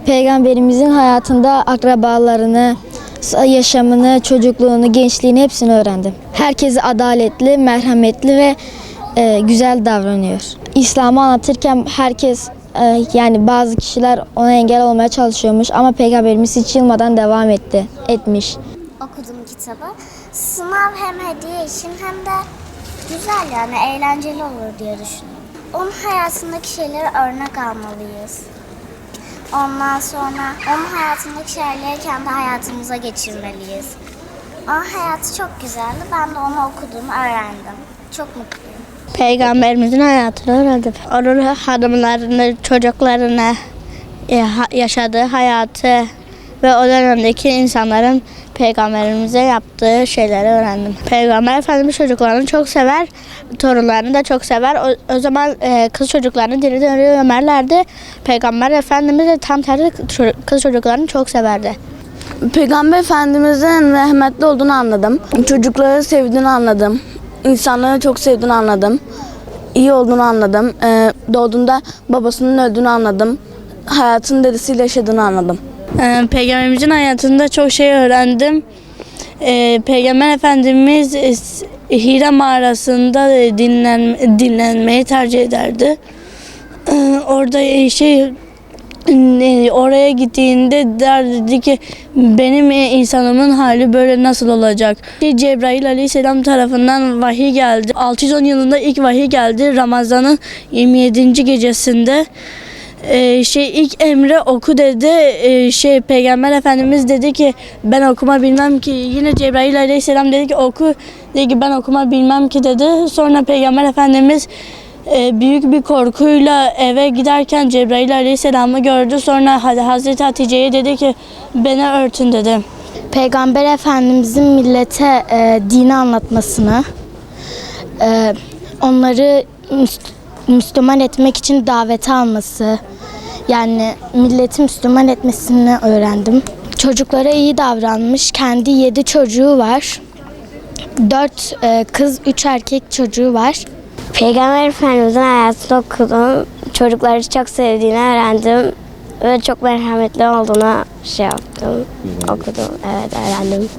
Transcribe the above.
Peygamberimizin hayatında akrabalarını, yaşamını, çocukluğunu, gençliğini hepsini öğrendim. Herkese adaletli, merhametli ve güzel davranıyor. İslam'ı anlatırken herkes yani bazı kişiler ona engel olmaya çalışıyormuş ama Peygamberimiz hiç yılmadan devam etmiş. Okudum kitabı. Sınav hem hediye için hem de güzel, yani eğlenceli olur diye düşünüyorum. Onun hayatındaki şeyleri örnek almalıyız. Ondan sonra onun hayatındaki şeyleri kendi hayatımıza geçirmeliyiz. Onun hayatı çok güzeldi. Ben de onu okudum, öğrendim. Çok mutluyum. Peygamberimizin hayatını öğrendim. Onun hanımlarını, çocuklarını, yaşadığı hayatı ve o dönemdeki insanların Peygamberimize yaptığı şeyleri öğrendim. Peygamber Efendimiz çocuklarını çok sever, torunlarını da çok sever. O zaman kız çocuklarını diri diri gömerlerdi. Peygamber Efendimiz de tam tersi kız çocuklarını çok severdi. Peygamber Efendimiz'in rahmetli olduğunu anladım. Çocukları sevdiğini anladım. İnsanları çok sevdiğini anladım. İyi olduğunu anladım. Doğduğunda babasının öldüğünü anladım. Hayatını dedesiyle yaşadığını anladım. Peygamberimizin hayatında çok şey öğrendim. Peygamber Efendimiz Hira mağarasında dinlenmeyi tercih ederdi. Orada oraya gittiğinde derdi ki benim insanımın hali böyle nasıl olacak? Cebrail Aleyhisselam tarafından vahiy geldi. 610 yılında ilk vahiy geldi. Ramazan'ın 27. gecesinde. İlk emre oku dedi. Peygamber Efendimiz dedi ki ben okuma bilmem ki. Yine Cebrail Aleyhisselam dedi ki oku. Dedi ki ben okuma bilmem ki dedi. Sonra Peygamber Efendimiz büyük bir korkuyla eve giderken Cebrail Aleyhisselam'ı gördü. Sonra Hazreti Hatice'ye dedi ki beni örtün dedi. Peygamber Efendimizin millete dini anlatmasını, onları Müslüman etmek için davete alması, yani milleti Müslüman etmesini öğrendim. Çocuklara iyi davranmış, kendi 7 çocuğu var. 4 kız, 3 erkek çocuğu var. Peygamber Efendimiz'in hayatını okudum. Çocukları çok sevdiğini öğrendim. Ve çok merhametli olduğunu okudum. Evet, öğrendim.